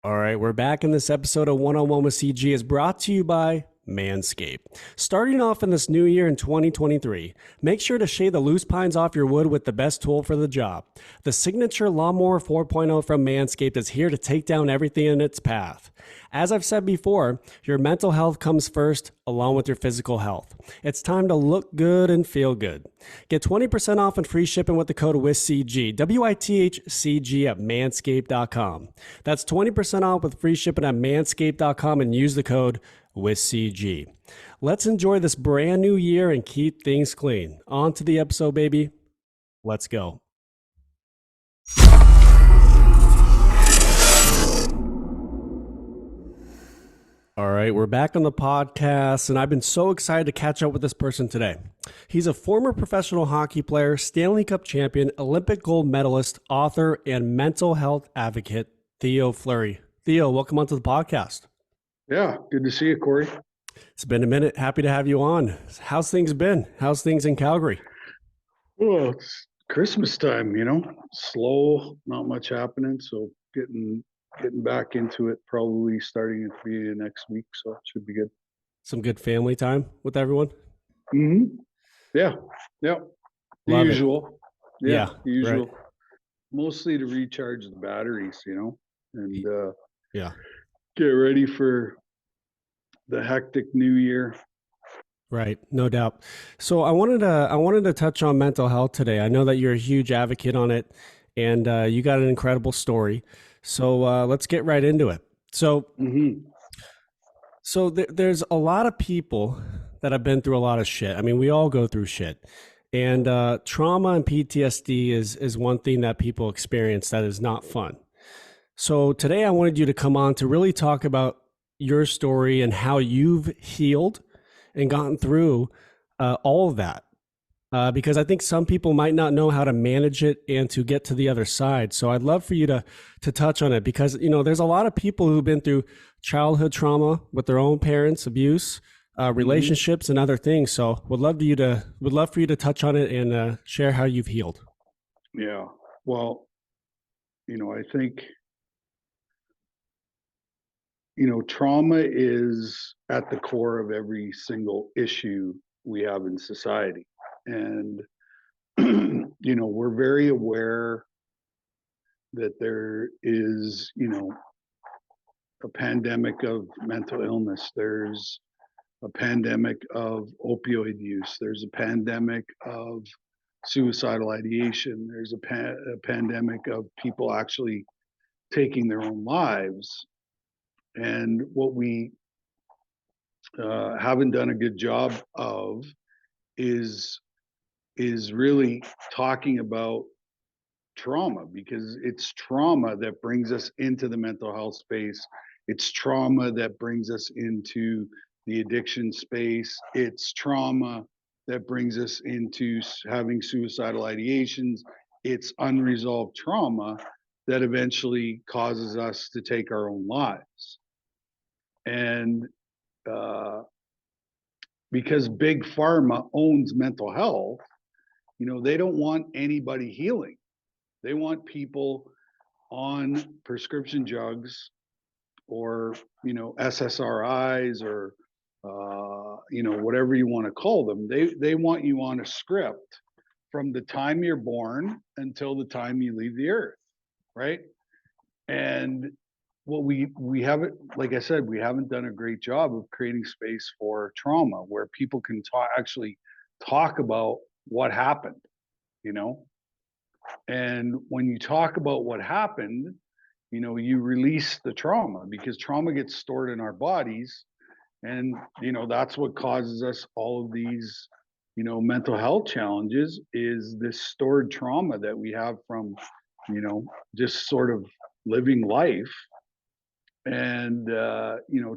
All right, we're back, in this episode of One on One with CG is brought to you by Manscaped. Starting off in this new year in 2023, make sure to shave the loose pines off your wood with the best tool for the job. The signature Lawnmower 4.0 from Manscaped is here to take down everything in its path. As I've said before, your mental health comes first, along with your physical health. It's time to look good and feel good. Get 20% off and free shipping with the code WITHCG, WITHCG at manscaped.com. That's 20% off with free shipping at manscaped.com and use the code WITHCG. Let's enjoy this brand new year and keep things clean. On to the episode, baby. Let's go. All right, we're back on the podcast, and I've been so excited to catch up with this person today. He's a former professional hockey player, Stanley Cup Champion, Olympic gold medalist, author, and mental health advocate, Theo Fleury. Theo, welcome onto the podcast. Yeah, good to see you, Corey. It's been a minute. Happy to have you on. How's things been? How's things in Calgary? Well, it's Christmas time, slow, not much happening. So getting back into it, probably starting at the next week. So it should be good. Some good family time with everyone? Mm-hmm. Yeah. The Love usual. It. Yeah, the usual. Right. Mostly to recharge the batteries, and get ready for the hectic new year. Right, no doubt. So I wanted to touch on mental health today. I know that you're a huge advocate on it, and you got an incredible story. So let's get right into it. So, there's a lot of people that have been through a lot of shit. I mean, we all go through shit, and trauma and PTSD is one thing that people experience that is not fun. So today I wanted you to come on to really talk about your story and how you've healed and gotten through all of that. Because I think some people might not know how to manage it and to get to the other side. So I'd love for you to touch on it, because there's a lot of people who've been through childhood trauma with their own parents, abuse, relationships, and other things. So would love for you to touch on it and share how you've healed. Yeah. Well, I think trauma is at the core of every single issue we have in society. And, we're very aware that there is, a pandemic of mental illness. There's a pandemic of opioid use. There's a pandemic of suicidal ideation. There's a pandemic of people actually taking their own lives. And what we haven't done a good job of is really talking about trauma, because it's trauma that brings us into the mental health space. It's trauma that brings us into the addiction space. It's trauma that brings us into having suicidal ideations. It's unresolved trauma that eventually causes us to take our own lives. And because big pharma owns mental health, they don't want anybody healing. They want people on prescription drugs or, SSRIs or, whatever you want to call them. They want you on a script from the time you're born until the time you leave the earth, right? And what we haven't, like I said, we haven't done a great job of creating space for trauma where people can actually talk about what happened, And when you talk about what happened, you release the trauma, because trauma gets stored in our bodies. And, that's what causes us all of these, mental health challenges, is this stored trauma that we have from, just sort of living life. And,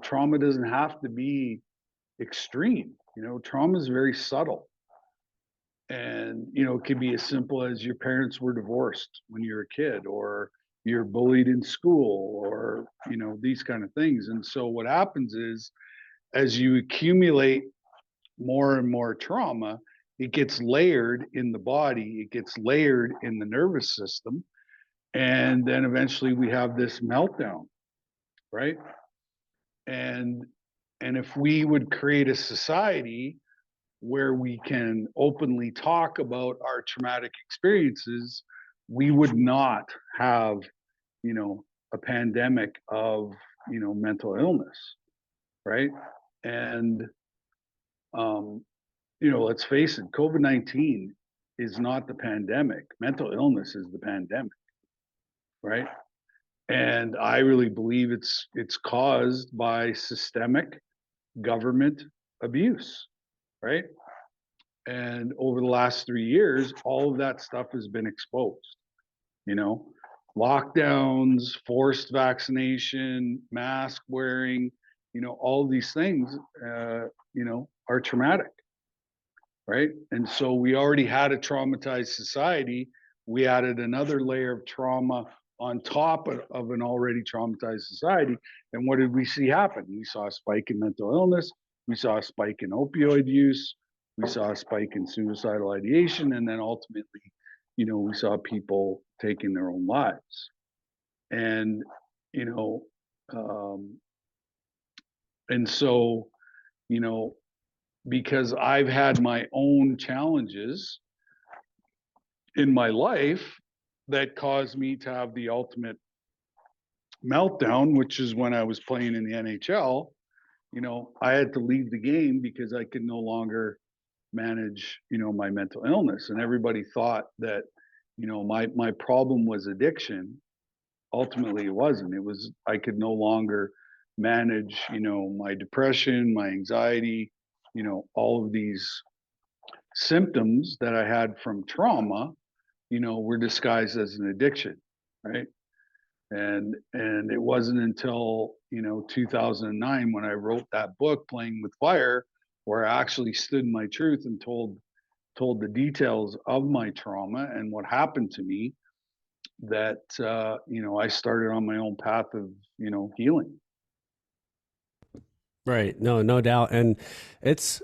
trauma doesn't have to be extreme. Trauma is very subtle. And, it can be as simple as your parents were divorced when you were a kid, or you're bullied in school, or, these kind of things. And so what happens is, as you accumulate more and more trauma, it gets layered in the body, it gets layered in the nervous system. And then eventually we have this meltdown. right? And if we would create a society where we can openly talk about our traumatic experiences, we would not have, a pandemic of, mental illness, right? And let's face it, COVID-19 is not the pandemic. Mental illness is the pandemic, right? And I really believe it's caused by systemic government abuse, right? And over the last 3 years, all of that stuff has been exposed, you know, lockdowns, forced vaccination, mask wearing, all these things, are traumatic, right? And so we already had a traumatized society. We added another layer of trauma on top of an already traumatized society. And what did we see happen? We saw a spike in mental illness. We saw a spike in opioid use. We saw a spike in suicidal ideation. And then ultimately, we saw people taking their own lives. And, you know, um, and so, you know, because I've had my own challenges in my life that caused me to have the ultimate meltdown, which is when I was playing in the NHL. I had to leave the game because I could no longer manage, my mental illness. And everybody thought that, my problem was addiction. Ultimately, it wasn't. It was I could no longer manage, my depression, my anxiety, all of these symptoms that I had from trauma, were disguised as an addiction, right? And it wasn't until 2009 when I wrote that book, Playing with Fire, where I actually stood in my truth and told the details of my trauma and what happened to me, that I started on my own path of healing. Right. No, no doubt. And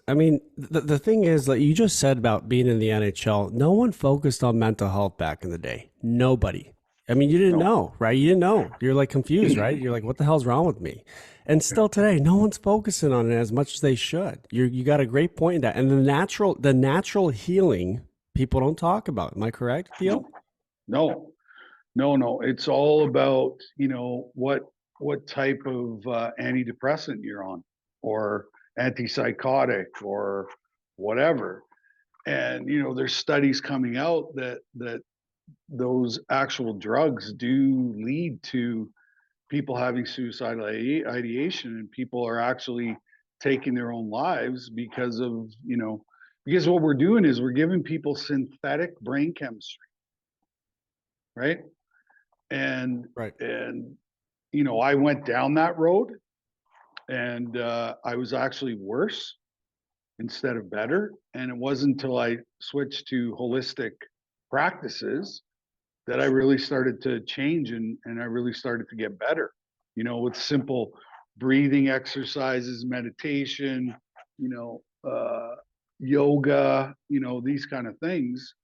I mean, the thing is, like you just said about being in the NHL, no one focused on mental health back in the day. Nobody. I mean, you didn't No. know, right? You didn't know. You're like confused, right? You're like, what the hell's wrong with me? And still today, no one's focusing on it as much as they should. You got a great point in that. And the natural healing people don't talk about. Am I correct, Theo? No. No. No. It's all about, what type of antidepressant you're on, or antipsychotic, or whatever. And there's studies coming out that those actual drugs do lead to people having suicidal ideation, and people are actually taking their own lives because of because what we're doing is we're giving people synthetic brain chemistry, right? and Right. and I went down that road, and I was actually worse instead of better. And it wasn't until I switched to holistic practices that I really started to change, and I really started to get better, with simple breathing exercises, meditation, you know, yoga, these kind of things,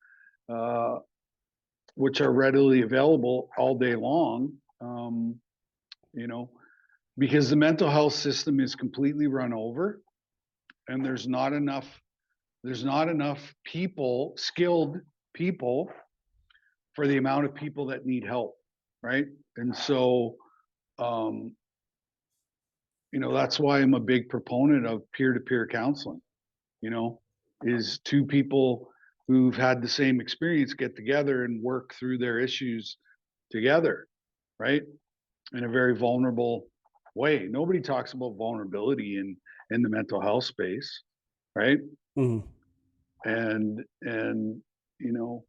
uh, which are readily available all day long, you know, because the mental health system is completely run over, and there's not enough people, skilled people, for the amount of people that need help, right? And so, um, that's why I'm a big proponent of peer-to-peer counseling. You know, is two people who've had the same experience get together and work through their issues together, right? In a very vulnerable way. Nobody talks about vulnerability in the mental health space, right? Mhm. And you know,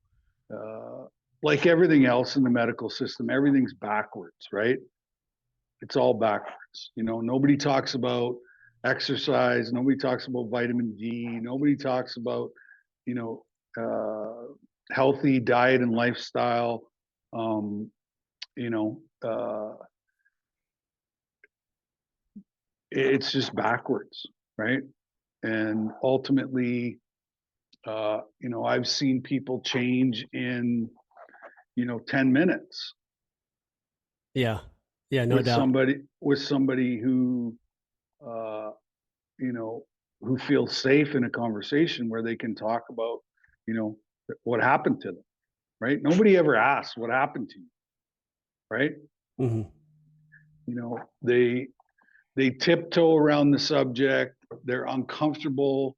like everything else in the medical system, everything's backwards, right? It's all backwards. Nobody talks about exercise. Nobody talks about vitamin D. Nobody talks about, you know, healthy diet and lifestyle. Um, you know, it's just backwards, right? And ultimately, I've seen people change in, 10 minutes. Yeah. Yeah, no doubt. with somebody who, uh, you know, who feels safe in a conversation where they can talk about, you know, what happened to them, right? Nobody ever asks what happened to you, right? Hmm. You know, they tiptoe around the subject. They're uncomfortable,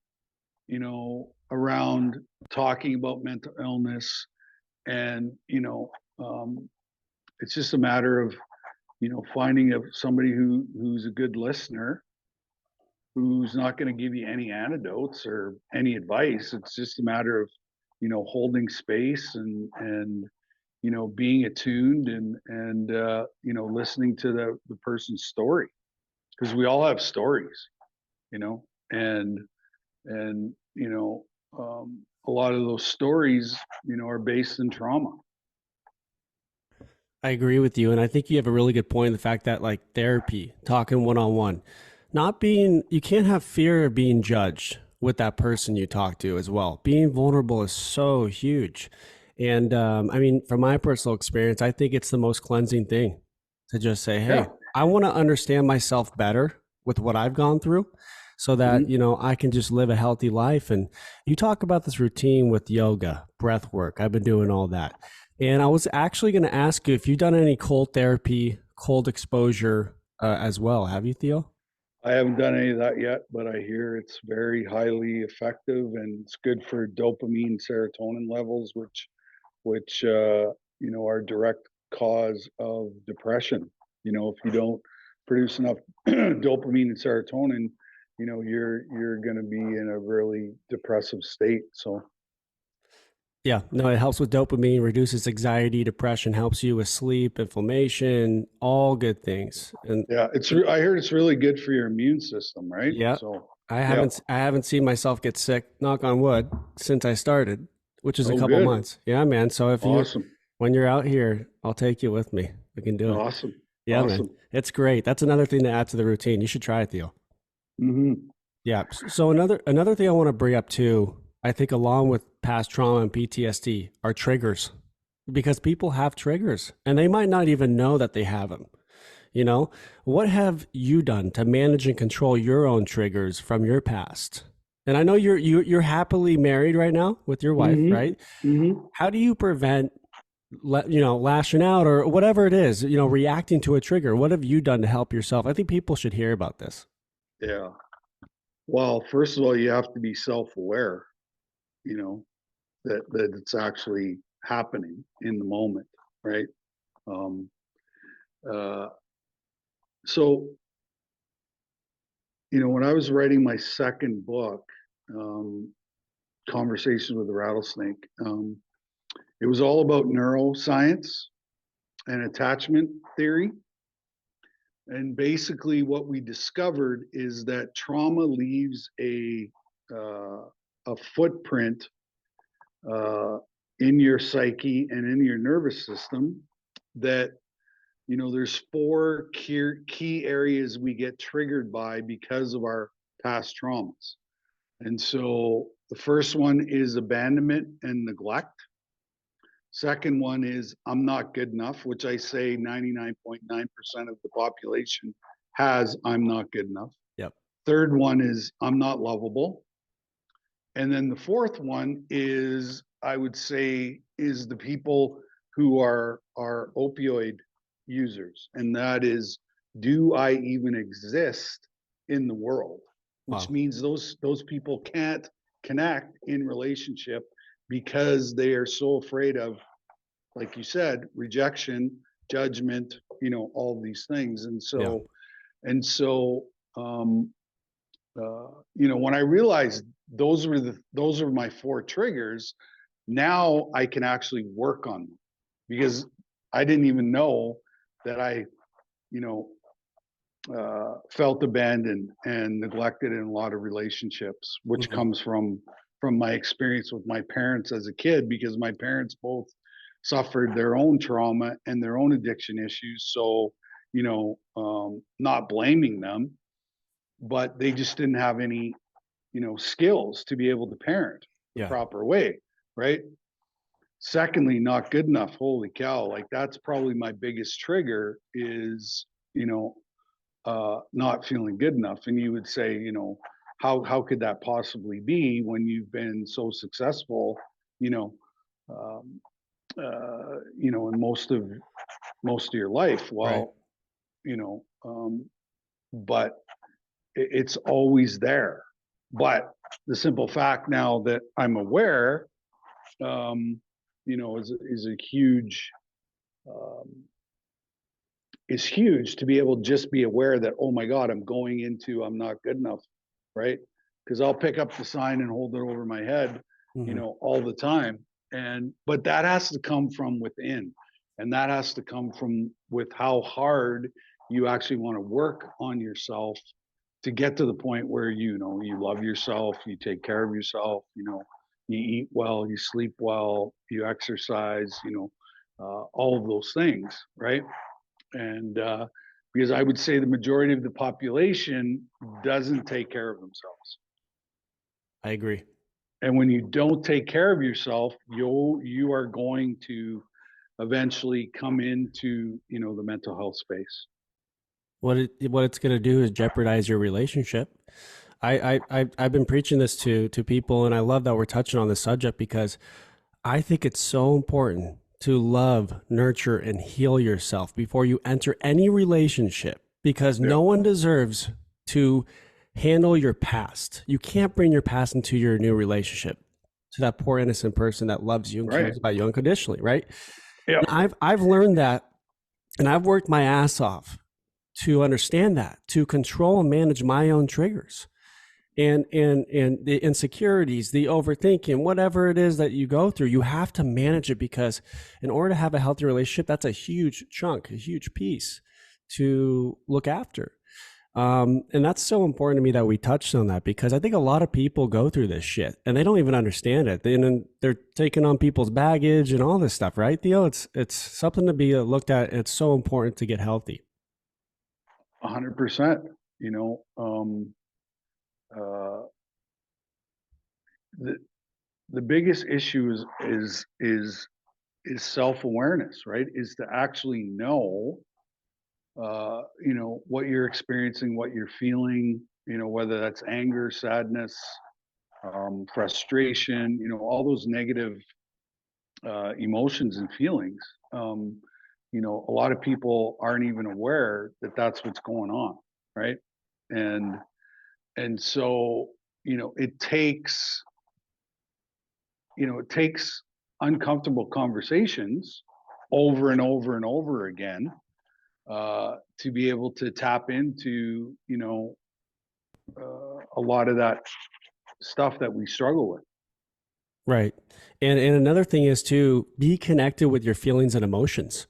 you know, around talking about mental illness, and it's just a matter of finding somebody who's a good listener, who's not going to give you any antidotes or any advice. It's just a matter of holding space and being attuned and listening to the person's story, because we all have stories, you know and and a lot of those stories are based in trauma. I agree with you. And I think you have a really good point in the fact that, like, therapy, talking one on one, not being, you can't have fear of being judged with that person you talk to as well. Being vulnerable is so huge. And I mean, from my personal experience, I think it's the most cleansing thing to just say, Yeah. hey, I want to understand myself better with what I've gone through so that, Mhm. I can just live a healthy life. And you talk about this routine with yoga, breath work. I've been doing all that. And I was actually going to ask you if you've done any cold therapy, cold exposure as well. Have you, Theo? I haven't done any of that yet, but I hear it's very highly effective and it's good for dopamine, serotonin levels, which are direct cause of depression. If you don't produce enough dopamine and serotonin, you're going to be in a really depressive state. So Yeah, no, it helps with dopamine, reduces anxiety, depression, helps you with sleep, inflammation, all good things. And yeah, I heard it's really good for your immune system, right? yeah, So I yeah. haven't seen myself get sick, knock on wood, since I started, which is a Oh, couple good. months. Yeah, man. So if you Awesome. when you're out here, I'll take you with me. We can do it. Awesome. Yeah, man. Awesome. It's great. That's another thing to add to the routine. You should try it, Theo. Hmm. Yeah. So another thing I want to bring up too, I think along with past trauma and PTSD are triggers, because people have triggers and they might not even know that they have them. You know, what have you done to manage and control your own triggers from your past? And I know you're happily married right now with your wife, Hmm. right? Hmm. How do you prevent lashing out or whatever it is, reacting to a trigger? What have you done to help yourself? I think people should hear about this. Yeah. Well, first of all, you have to be self-aware, you know, that it's actually happening in the moment, right? Um, uh, so, when I was writing my second book, um, Conversations with a Rattlesnake, it was all about neuroscience and attachment theory. And basically, what we discovered is that trauma leaves uh, a footprint uh, in your psyche and in your nervous system. That there's four key areas we get triggered by because of our past traumas. And so the first one is abandonment and neglect. Second one is I'm not good enough, which I say 99.9% of the population has I'm not good enough. Yep. Third one is I'm not lovable. And then the fourth one is, I would say, is the people who are opioid users. And that is, do I even exist in the world? Which Wow. means those people can't connect in relationship because they are so afraid of, like you said, rejection, judgment, all these things. And Yeah. so um, when I realized those are my four triggers, now I can actually work on them, because I didn't even know that I, you know, felt abandoned and neglected in a lot of relationships, which Mhm. comes from my experience with my parents as a kid, because my parents both suffered their own trauma and their own addiction issues. So, not blaming them, but they just didn't have any skills to be able to parent the Yeah. proper way, right? Secondly, not good enough. Holy cow. Like that's probably my biggest trigger is, not feeling good enough. And you would say, how could that possibly be when you've been so successful, you know, um, in most of your life? Right. Well, but it's always there. But the simple fact now that I'm aware, is a huge um, is huge to be able to just be aware that, oh my God, I'm not good enough, right? Because I'll pick up the sign and hold it over my head, Hmm. all the time. But that has to come from within. And that has to come from with how hard you actually want to work on yourself to get to the point where you love yourself, you take care of yourself, you eat well, you sleep well, you exercise, all of those things, right? And because I would say the majority of the population doesn't take care of themselves. I agree. And when you don't take care of yourself, you are going to eventually come into the mental health space. What it's going to do is jeopardize your relationship. I've been preaching this to people, and I love that we're touching on this subject because I think it's so important to love, nurture, and heal yourself before you enter any relationship because Yeah, no one deserves to handle your past. You can't bring your past into your new relationship to that poor innocent person that loves you and right. cares about you unconditionally, right? Yeah, And I've learned that, and I've worked my ass off to understand that, to control and manage my own triggers and the insecurities, the overthinking, whatever it is that you go through, you have to manage it because in order to have a healthy relationship, that's a huge chunk, a huge piece to look after. And that's so important to me that we touched on that because I think a lot of people go through this shit and they don't even understand it. And they're taking on people's baggage and all this stuff, right, Theo? It's something to be looked at. It's so important to get healthy. 100%. You know, uh, the the biggest issue is self awareness, right? Is to actually know what you're experiencing, what you're feeling, whether that's anger, sadness, frustration, all those negative emotions and feelings. A lot of people aren't even aware that that's what's going on, right? And so it takes uncomfortable conversations over and over and over again to be able to tap into a lot of that stuff that we struggle with. Right. And another thing is to be connected with your feelings and emotions.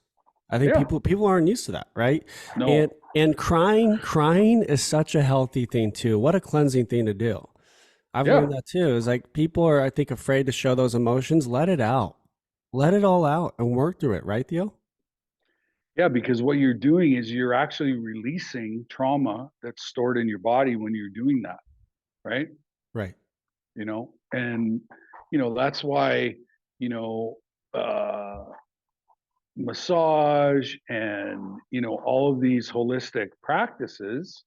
I think Yeah. people aren't used to that, right? And No. and crying is such a healthy thing too. What a cleansing thing to do. I've Yeah. learned that too. It's like people are, I think, afraid to show those emotions. Let it out. Let it all out and work through it, right, Theo? Yeah, because what you're doing is you're actually releasing trauma that's stored in your body when you're doing that, right? Right. And that's why, you know, uh massage and all of these holistic practices,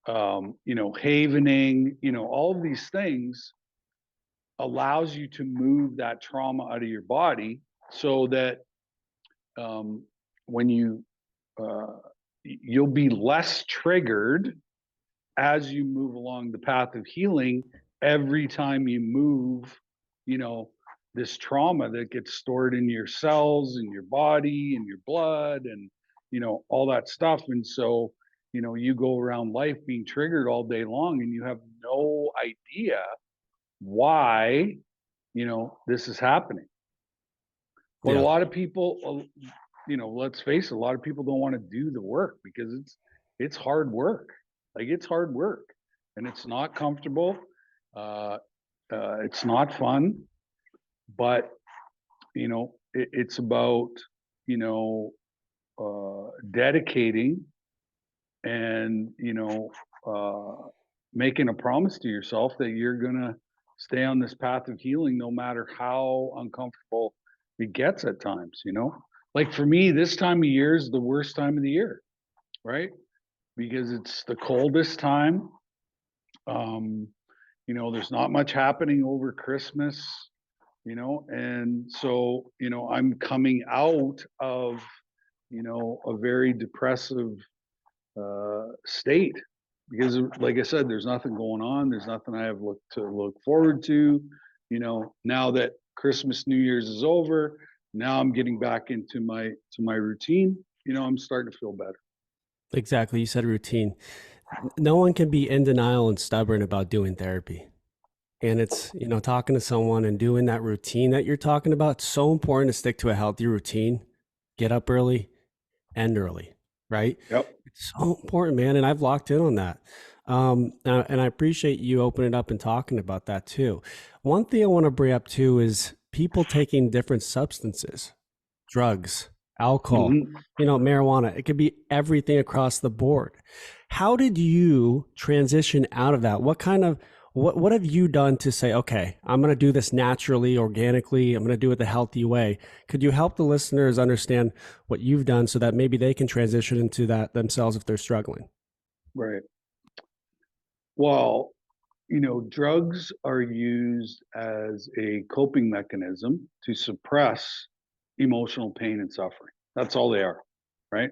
havening, all of these things allows you to move that trauma out of your body so that um, when uh, you'll be less triggered as you move along the path of healing every time you move, you know, this trauma that gets stored in your cells, in your body, in your blood, and, all that stuff. And so, you go around life being triggered all day long and you have no idea why, this is happening. But a Yeah. lot of people, let's face it, a lot of people don't want to do the work because it's hard work. Like it's hard work, and it's not comfortable. Uh, it's not fun, but it's about dedicating and making a promise to yourself that you're gonna stay on this path of healing no matter how uncomfortable it gets at times, you know? Like for me, this time of year is the worst time of the year, right? Because it's the coldest time. Um, you know, there's not much happening over Christmas, you know, and so, you know, I'm coming out of, you know, a very depressive state because, like I said, there's nothing going on. There's nothing I have to look forward to. You know, now that Christmas, New Year's is over, now I'm getting back into my routine. You know, I'm starting to feel better. Exactly. You said routine. No one can be in denial and stubborn about doing therapy. And it's, you know, talking to someone and doing that routine that you're talking about. It's so important to stick to a healthy routine. Get up early, end early, right? Yep. It's so important, man. And I've locked in on that. And I appreciate you opening up and talking about that too. One thing I want to bring up too is people taking different substances, drugs, alcohol, Hmm. you know, marijuana. It could be everything across the board. How did you transition out of that? What have you done to say, okay, I'm going to do this naturally, organically, I'm going to do it the healthy way? Could you help the listeners understand what you've done so that maybe they can transition into that themselves if they're struggling? Right. Well, you know, drugs are used as a coping mechanism to suppress emotional pain and suffering. That's all they are, right?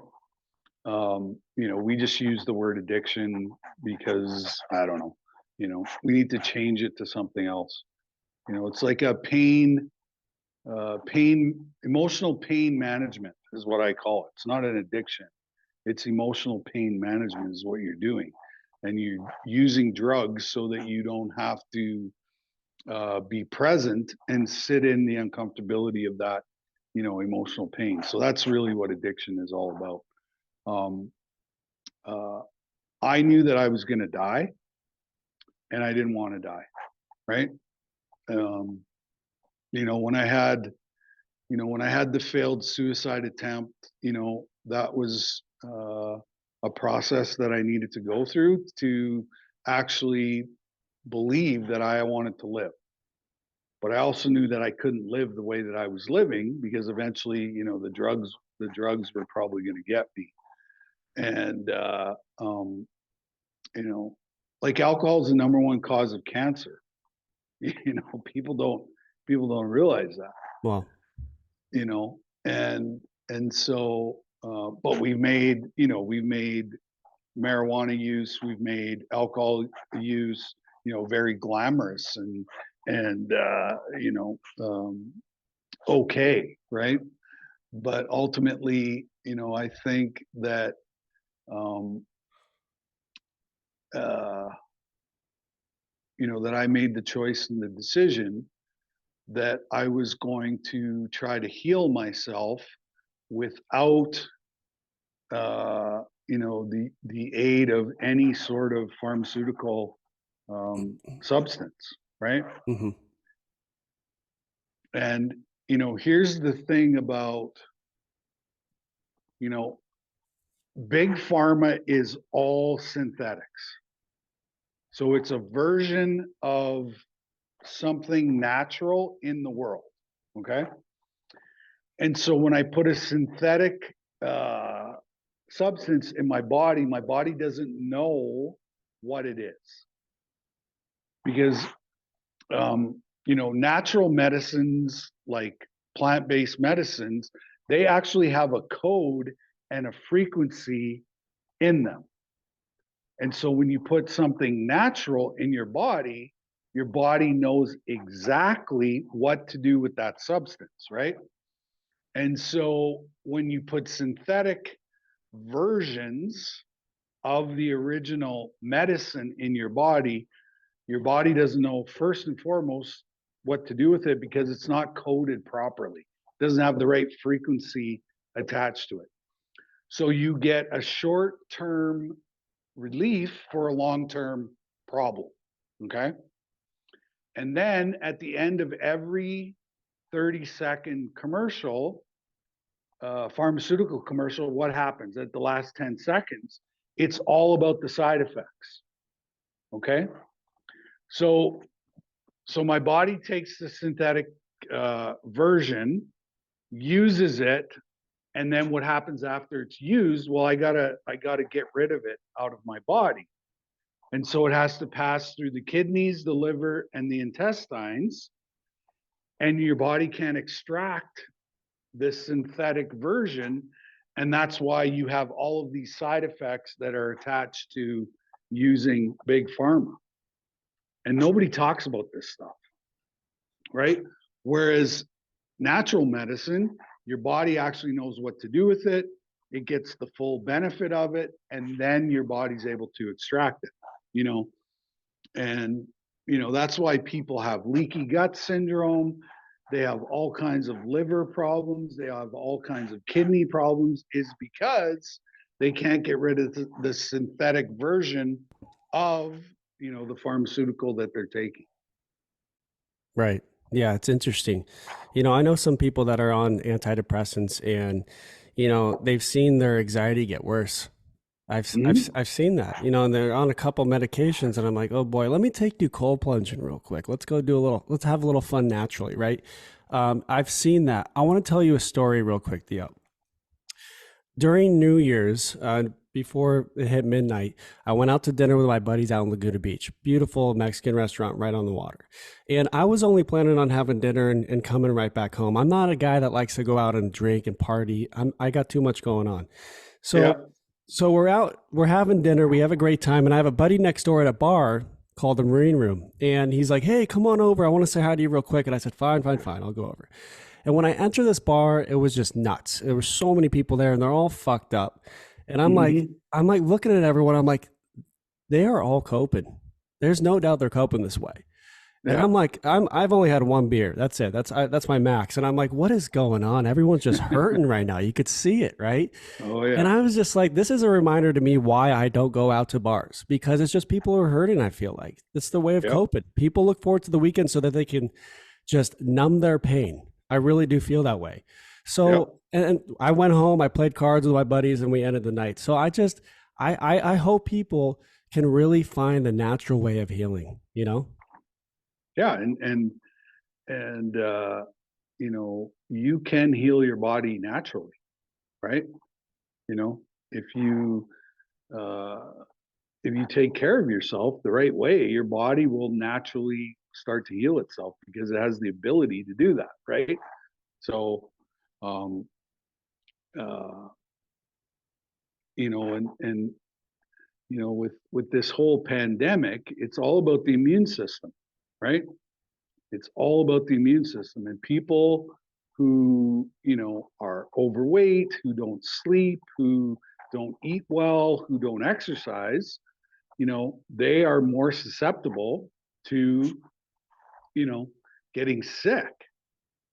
You know, we just use the word addiction because I don't know, you know, we need to change it to something else. You know, it's like a emotional pain management is what I call it. It's not an addiction. It's emotional pain management is what you're doing. And you're using drugs so that you don't have to be present and sit in the uncomfortability of that, you know, emotional pain. So that's really what addiction is all about. Um, uh, I knew that I was going to die, and I didn't want to die. Right. Um, you know, when I had the failed suicide attempt, you know, that was a process that I needed to go through to actually believe that I wanted to live. But I also knew that I couldn't live the way that I was living because eventually, you know, the drugs were probably going to get me. And you know, like alcohol is the number one cause of cancer. You know, people don't realize that. Well, You know, and so, but we've made marijuana use, we've made alcohol use, you know, very glamorous and you know, okay, right? But ultimately, you know, I think that um, uh, you know, that I made the choice and the decision that I was going to try to heal myself without you know, the aid of any sort of pharmaceutical substance, right? mm-hmm. And you know, here's the thing about, you know, big pharma is all synthetics. So it's a version of something natural in the world. Okay. And so when I put a synthetic uh, substance in my body doesn't know what it is because you know, natural medicines like plant-based medicines, they actually have a code and a frequency in them. And so when you put something natural in your body knows exactly what to do with that substance, right? And so when you put synthetic versions of the original medicine in your body doesn't know first and foremost what to do with it because it's not coded properly. It doesn't have the right frequency attached to it. So you get a short-term relief for a long-term problem. Okay. And then at the end of every 30-second commercial, pharmaceutical commercial, what happens at the last 10 seconds? It's all about the side effects. Okay. So So my body takes the synthetic version, uses it, and then what happens after it's used? Well, I gotta get rid of it out of my body. And so it has to pass through the kidneys, the liver, and the intestines. And your body can't extract this synthetic version. And that's why you have all of these side effects that are attached to using big pharma. And nobody talks about this stuff, right? Whereas natural medicine, your body actually knows what to do with it. It gets the full benefit of it, and then your body's able to extract it, you know. And that's why people have leaky gut syndrome. They have all kinds of liver problems. They have all kinds of kidney problems, is because they can't get rid of the synthetic version of the pharmaceutical that they're taking. Right. Yeah, it's interesting. I know some people that are on antidepressants and, they've seen their anxiety get worse. Mhm. I've seen that, and they're on a couple medications and I'm like, oh boy, let me take you cold plunging real quick. Let's have a little fun naturally, right? I've seen that. I want to tell you a story real quick, Theo. During New Year's, before it hit midnight, I went out to dinner with my buddies out in Laguna Beach. Beautiful Mexican restaurant right on the water. And I was only planning on having dinner and coming right back home. I'm not a guy that likes to go out and drink and party. I got too much going on. Yeah. So we're out, we're having dinner, we have a great time, and I have a buddy next door at a bar called the Marine Room, and he's like, "Hey, come on over. I want to say hi to you real quick." And I said, "Fine, fine, fine. I'll go over." And when I enter this bar, it was just nuts. There were so many people there, and they're all fucked up. And Mhm. I'm like looking at everyone. I'm like, they are all coping. There's no doubt they're coping this way. And Yeah. I've only had one beer. That's it. That's my max. And I'm like, what is going on? Everyone's just hurting right now. You could see it, right? Oh And yeah. I was just like, this is a reminder to me why I don't go out to bars, because it's just people who are hurting. I feel like it's the way of Yep. coping. People look forward to the weekend so that they can just numb their pain. I really do feel that way. Yep. So, and I went home, I played cards with my buddies, and we ended the night. So I hope people can really find the natural way of healing, you know? Yeah. And you can heal your body naturally, right? You know, if you uh, if you take care of yourself the right way, your body will naturally start to heal itself because it has the ability to do that, right? So, um, uh, and with this whole pandemic, it's all about the immune system, right? It's all about the immune system, and people who are overweight, who don't sleep, who don't eat well, who don't exercise, they are more susceptible to you know getting sick,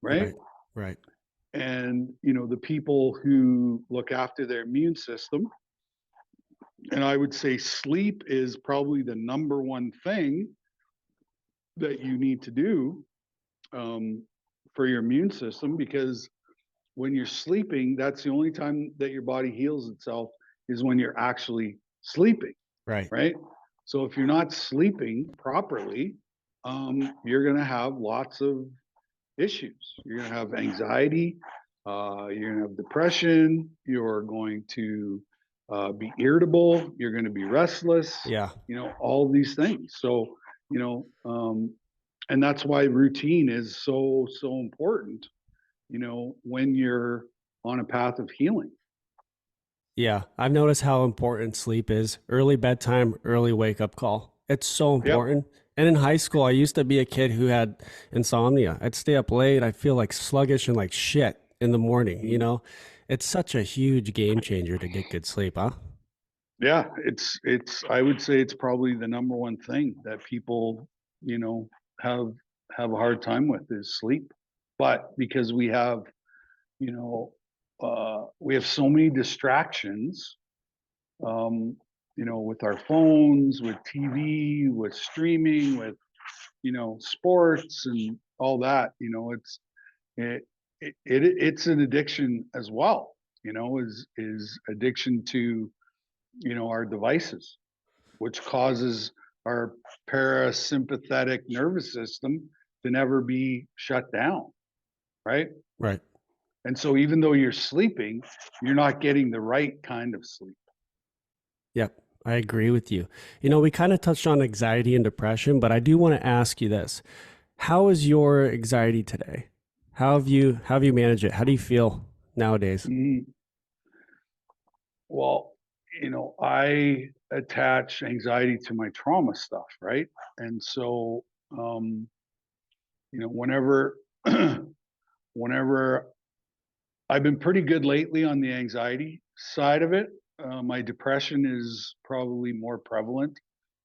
right? Right, right, And the people who look after their immune system, and I would say sleep is probably the number one thing that you need to do, um, for your immune system, because when you're sleeping, that's the only time that your body heals itself, is when you're actually sleeping, right. right? So if you're not sleeping properly, you're going to have lots of issues. You're going to have anxiety, you're going to have depression, you're going to be irritable, you're going to be restless, Yeah. all these things. So, and that's why routine is so important, when you're on a path of healing. Yeah, I've noticed how important sleep is. Early bedtime, early wake up call. It's so Yep. important. And in high school, I used to be a kid who had insomnia. I'd stay up late. I feel like sluggish and like shit in the morning, you Mhm. know? It's such a huge game changer to get good sleep, huh? Yeah, it's I would say it's probably the number one thing that people, you know, have have a hard time with, is sleep. But because you know, we have so many distractions, um, with our phones, with TV, with streaming, with, sports and all that, it, it's an addiction as well, is addiction to, our devices, which causes our parasympathetic nervous system to never be shut down, right? Right. And so even though you're sleeping, you're not getting the right kind of sleep. Yep. I agree with you. We kind of touched on anxiety and depression, but I do want to ask you this. How is your anxiety today? How have you managed it? How do you feel nowadays? Mhm. Well, I attach anxiety to my trauma stuff, right? And so, whenever, whenever I've been pretty good lately on the anxiety side of it, my depression is probably more prevalent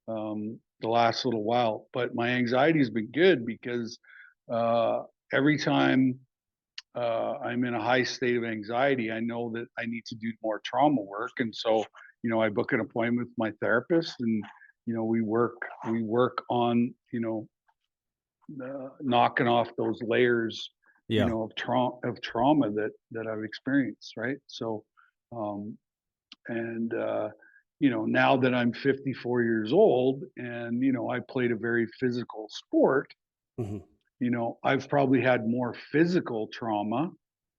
the last little while, but my anxiety has been good because uh, every time I'm in a high state of anxiety, I know that I need to do more trauma work, and so I book an appointment with my therapist, and we work on knocking off those layers, Yeah. of trauma that I've experienced, right? So, um, and now that I'm 54 years old, and I played a very physical sport, Hmm. I've probably had more physical trauma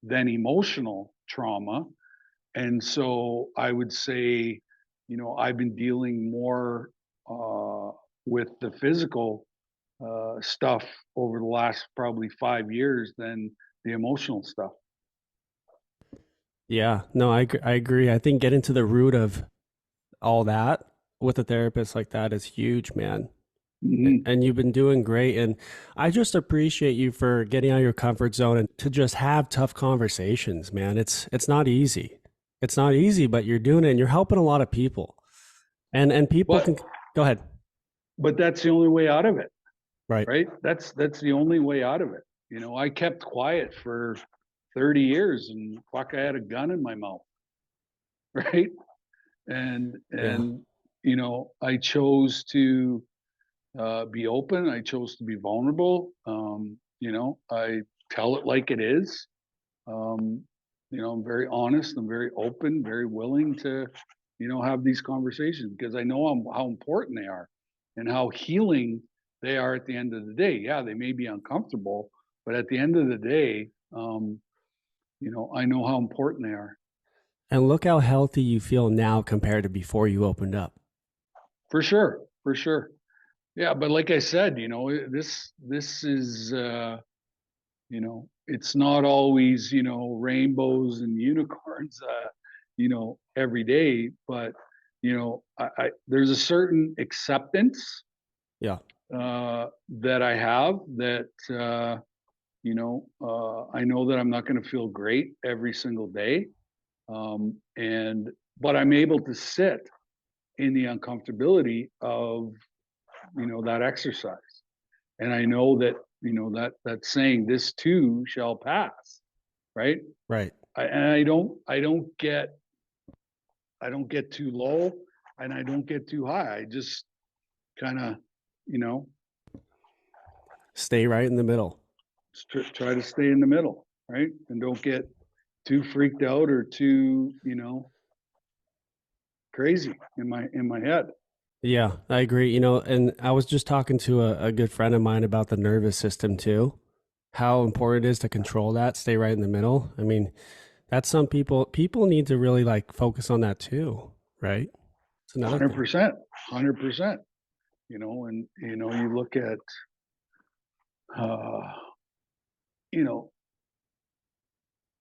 than emotional trauma. And so I would say, I've been dealing more with the physical stuff over the last probably 5 years than the emotional stuff. Yeah. No, I agree. I think getting to the root of all that with a therapist like that is huge, man. Mhm. And you've been doing great. And I just appreciate you for getting out of your comfort zone and to just have tough conversations, man. It's not easy. It's not easy, but you're doing it and you're helping a lot of people. And people But can go ahead. but that's the only way out of it, Right. right? That's the only way out of it. I kept quiet for 30 years, and fuck, I had a gun in my mouth, right? and Yeah. and I chose to be open. I chose to be vulnerable. I tell it like it is. um, I'm very honest, I'm very open, very willing to have these conversations because I know how important they are and how healing they are at the end of the day. Yeah, they may be uncomfortable, but at the end of the day, I know how important they are. And look how healthy you feel now compared to before you opened up. For sure, for sure. Yeah, but like I said, this is it's not always, rainbows and unicorns every day, but I there's a certain acceptance Yeah. that I have that I know that I'm not going to feel great every single day. And but I'm able to sit in the uncomfortability of that exercise. And I know that that saying, "This too shall pass," right? Right. And I don't get too low, and I don't get too high. I just kind of you know Stay right in the middle. try to stay in the middle, right? And don't get too freaked out or too crazy in my head. Yeah, I agree. And I was just talking to a good friend of mine about the nervous system too, how important it is to control that, stay right in the middle. I mean, that's some people need to really like focus on that too, right? It's another thing. 100%, 100%. And you look at uh, you know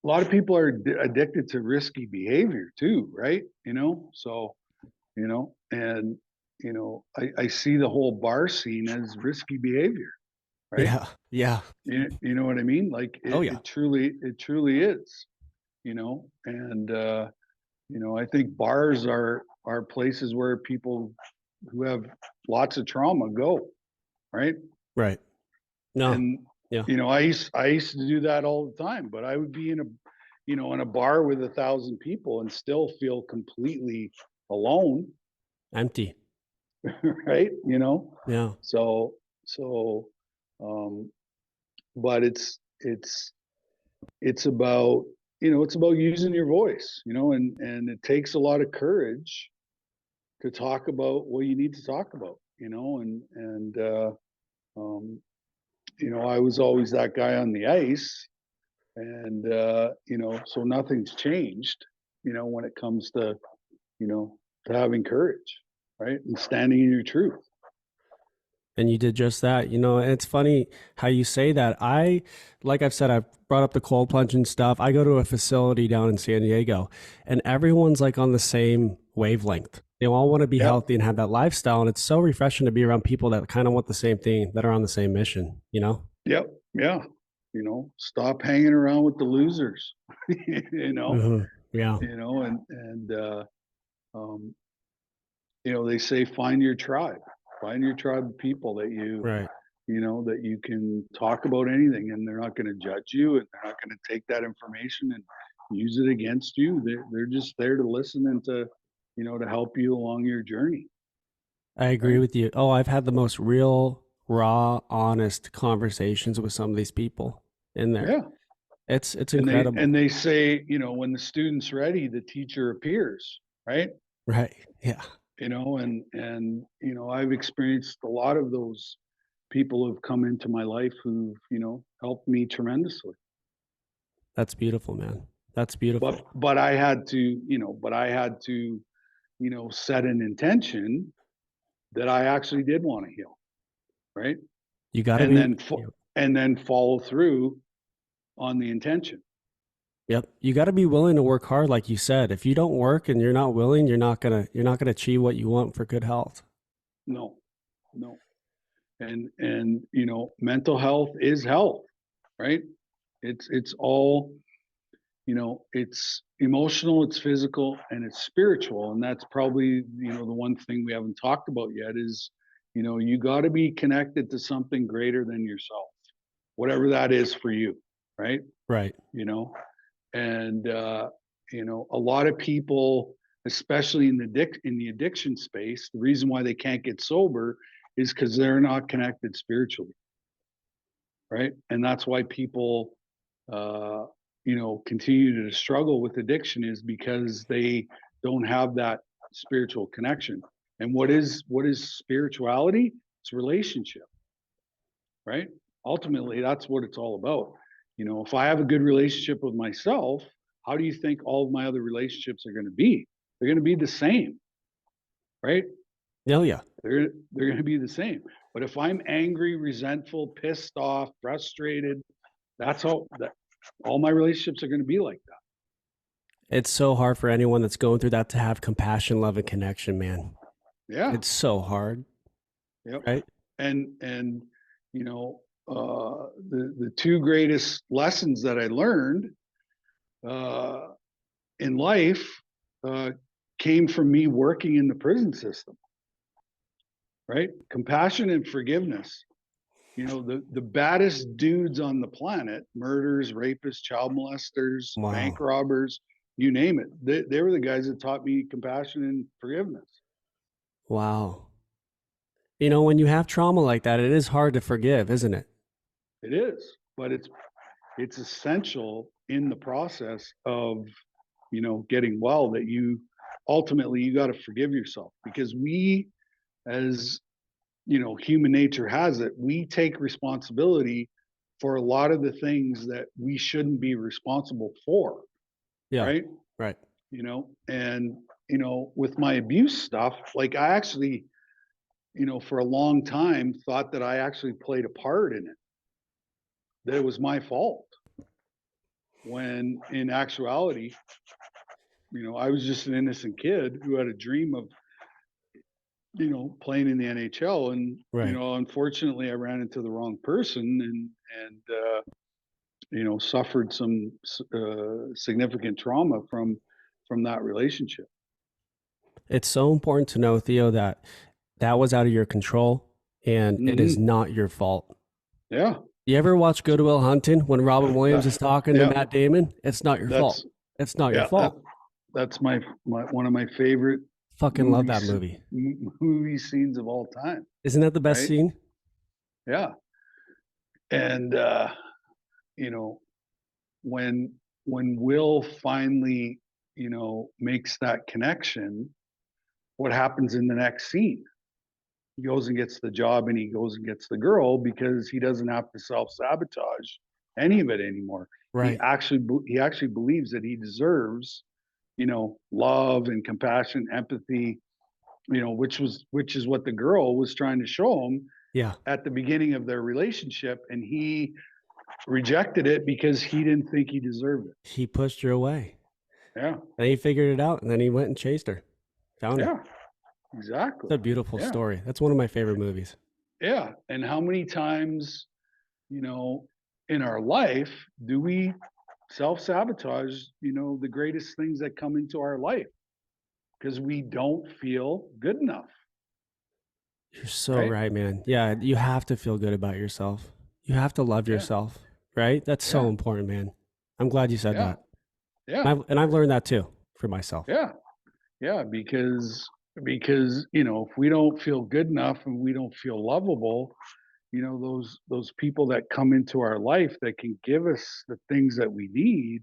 a lot of people are addicted to risky behavior too, right? So and I see the whole bar scene as risky behavior, right? Yeah. Yeah. You know what I mean? Like Oh it, yeah. it truly is. And I think bars are places where people who have lots of trauma go, right? Right. No. And Yeah. I used to do that all the time, but I would be in a bar with 1,000 people and still feel completely alone, Empty. right? Yeah. So um but it's about it's about using your voice, and it takes a lot of courage to talk about what you need to talk about. um, I was always that guy on the ice, and so nothing's changed, when it comes to having courage, right, and standing in your truth. And you did just that, and it's funny how you say that. Like I've said, I've brought up the cold plunge and stuff. I go to a facility down in San Diego, and everyone's like on the same wavelength. They all want to be Yep, healthy and have that lifestyle. And it's so refreshing to be around people that kind of want the same thing, that are on the same mission, yep, yeah. Stop hanging around with the losers. you know, Yeah, and um, they say find your tribe of people that right. that you can talk about anything, and they're not going to judge you, and they're not going to take that information and use it against you. They're just there to listen and to help you along your journey, I agree right? with you. Oh, I've had the most real, raw, honest conversations with some of these people in there. Yeah. It's And they incredible. and they say, when the student's ready, the teacher appears, right? Right. Yeah. And I've experienced a lot of those people who've come into my life who've, helped me tremendously. That's beautiful, man. That's But beautiful. but I had to, set an intention that I actually did want to heal, right? You got to And be, then and then follow through on the intention. yep. You got to be willing to work hard, like you said. If you don't work and you're not willing, you're not gonna achieve what you want for good health. No, no. And mental health is health, right? It's all, it's emotional, it's physical, and it's spiritual. And that's probably, the one thing we haven't talked about yet is, you got to be connected to something greater than yourself, whatever that is for you, right? Right. You know, and a lot of people, especially in the addiction space, the reason why they can't get sober is because they're not connected spiritually, right? And that's why people uh continue to struggle with addiction, is because they don't have that spiritual connection. And what is spirituality? It's relationship, right? Ultimately, that's what it's all about. If I have a good relationship with myself, how do you think all of my other relationships are going to be? They're going to be the same, right? Oh yeah. They're going to be the same. But if I'm angry, resentful, pissed off, frustrated, that's all my relationships are going to be like that. It's so hard for anyone that's going through that to have compassion, love, and connection, man. Yeah. It's so hard, Yep. right? And the two greatest lessons that I learned uh, in life uh, came from me working in the prison system. Right? Compassion and forgiveness. The baddest dudes on the planet, murderers, rapists, child molesters, bank Wow. robbers, you name it. They were the guys that taught me compassion and forgiveness. Wow. When you have trauma like that, it is hard to forgive, isn't it? It is, but it's essential in the process of getting well, that you ultimately you got to forgive yourself, because we, as human nature has it, we take responsibility for a lot of the things that we shouldn't be responsible for, Yeah. right? Right. And with my abuse stuff, like I actually, for a long time thought that I actually played a part in it, that it was my fault, when in actuality, I was just an innocent kid who had a dream of, playing in the NHL. And, Right. unfortunately I ran into the wrong person, and suffered some significant trauma from that relationship. It's so important to know, Theo, that that was out of your control and it is Hmm. not your fault. Yeah. You ever watch Good Will Hunting when Robin Williams That, is talking to yeah. Matt Damon? It's not your fault. That's It's not your yeah. That fault. that's my one of my favorite Fucking love that movies movie. movie scenes of all time. Isn't that the best Right. scene? Yeah. And you know when Will finally makes that connection, what happens in the next scene? he goes and gets the job and he goes and gets the girl because he doesn't have to self-sabotage any of it anymore. Right. He actually believes that he deserves, love and compassion, empathy, which is what the girl was trying to show him Yeah. at the beginning of their relationship, and he rejected it because he didn't think he deserved it. He pushed her away. Yeah. And he figured it out, and then he went and chased her, found her. Yeah. Exactly. It's a beautiful Yeah. story. That's one of my favorite movies. Yeah. And how many times, in our life do we self-sabotage, the greatest things that come into our life because we don't feel good enough, You're so right? right, man. Yeah, you have to feel good about yourself. You have to love Yeah. yourself, right? That's so Yeah. important, man. I'm glad you said Yeah. that. Yeah. And I've learned that too for myself. Yeah. Yeah. Because, if we don't feel good enough and we don't feel lovable, those people that come into our life that can give us the things that we need,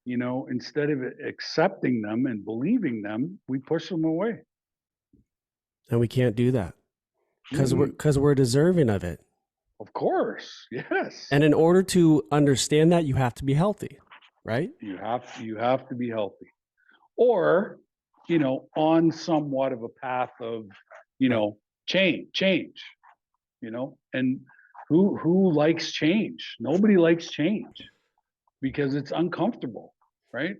instead of accepting them and believing them, we push them away. And we can't do that because Mhm. we're deserving of it. Of course. Yes. And in order to understand that, you have to be healthy, right? You have to be healthy. Or, on somewhat of a path of, Right. change, and who likes change? Nobody likes change because it's uncomfortable, right?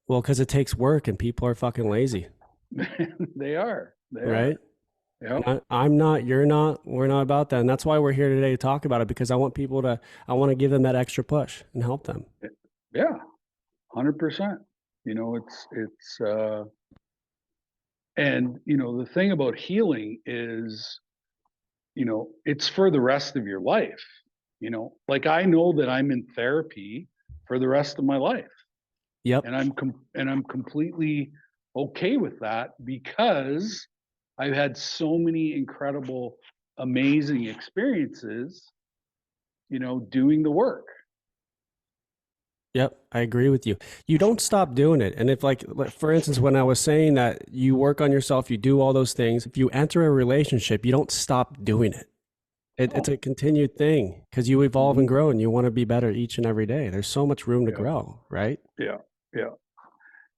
Well, because it takes work and people are fucking lazy, They are. They right? are. Yep. I'm not, you're not, we're not about that. And that's why we're here today to talk about it, because I want I want to give them that extra push and help them. Yeah. 100%. And the thing about healing is, it's for the rest of your life. Like I know that I'm in therapy for the rest of my life, Yep. and I'm completely okay with that because I've had so many incredible, amazing experiences, doing the work. Yep. I agree with you. You don't stop doing it. And if like, for instance, when I was saying that you work on yourself, you do all those things, if you enter a relationship, you don't stop doing it. It's a Oh, continued thing because you evolve and mhm. grow and you want to be better each and every day. There's so much room to Yeah, grow, right? yeah, yeah,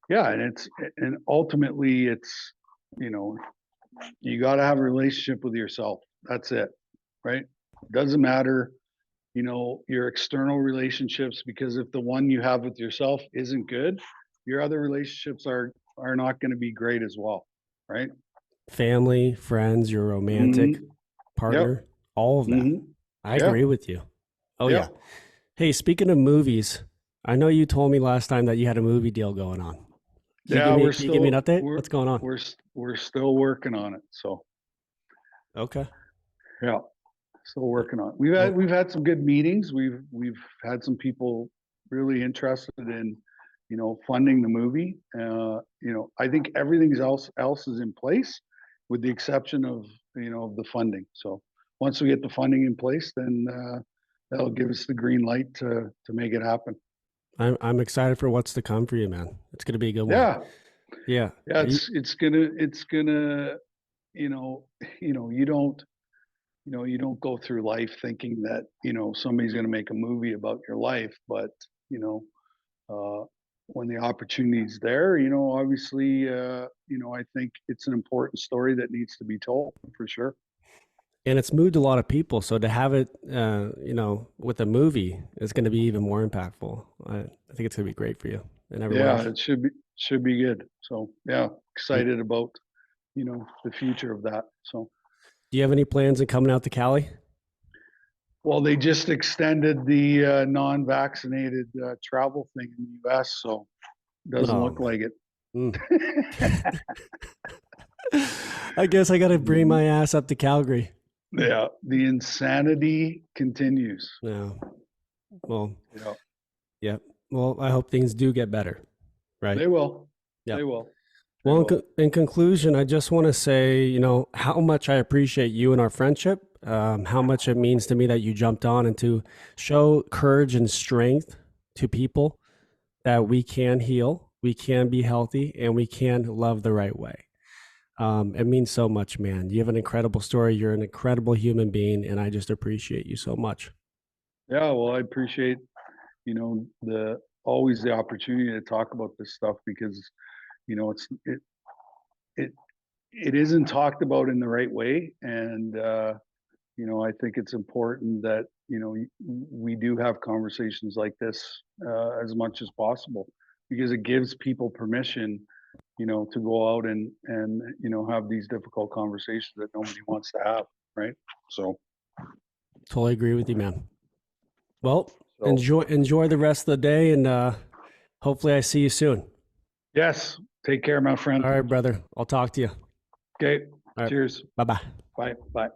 yeah. And ultimately, it's you know, you got to have a relationship with yourself. That's it, right? Doesn't matter, your external relationships, because if the one you have with yourself isn't good, your other relationships are not going to be great as well, right? Family, friends, your romantic Hmm. Yep. partner, all of that. Hmm. I Yeah. agree with you. Oh, yeah. Yep. Hey, speaking of movies, I know you told me last time that you had a movie deal going on. Yeah. Can you give me an update? We're What's going on? we're still working on it. So Okay. yeah, still Uh, working on it. Well, We've had some good meetings. We've had some people really interested in, funding the movie. I think everything else is in place, with the exception of, of the funding. So once we get the funding in place, then that'll give us the green light to make it happen. I'm excited for what's to come for you, man. It's going to be a good one. Yeah, Yeah. yeah. Are you, It's gonna you know you don't you don't go through life thinking that somebody's going to make a movie about your life, but you know uh, when the opportunity's there, obviously, I think it's an important story that needs to be told for sure. and it's moved a lot of people. So to have it, with a movie is going to be even more impactful. I think it's going to be great for you and everyone Yeah, else. it should be good. So yeah, excited about the future of that. So Do you have any plans of coming out to Cali? well, they just extended the non-vaccinated travel thing in the U.S., so doesn't Oh look man. like it. Mm. I guess I got to bring my ass up to Calgary. Yeah, the insanity continues. No. Well, Yeah, yeah. Well, I hope things do get better. Right. they will. They Yep. will. They Well, will. in conclusion, I just want to say, how much I appreciate you and our friendship, how much it means to me that you jumped on and to show courage and strength to people that we can heal, we can be healthy, and we can love the right way. It means so much, man. You have an incredible story. You're an incredible human being, and I just appreciate you so much. Yeah, well, I appreciate, always the opportunity to talk about this stuff because, it it isn't talked about in the right way. And I think it's important that, we do have conversations like this as much as possible because it gives people permission, to go out and have these difficult conversations that nobody wants to have, right? So, Totally agree with you, man. Well, so enjoy the rest of the day, and hopefully I see you soon. yes, take care, my friend. All right, brother. I'll talk to you. Okay, All right. cheers. Bye-bye. Bye. Bye.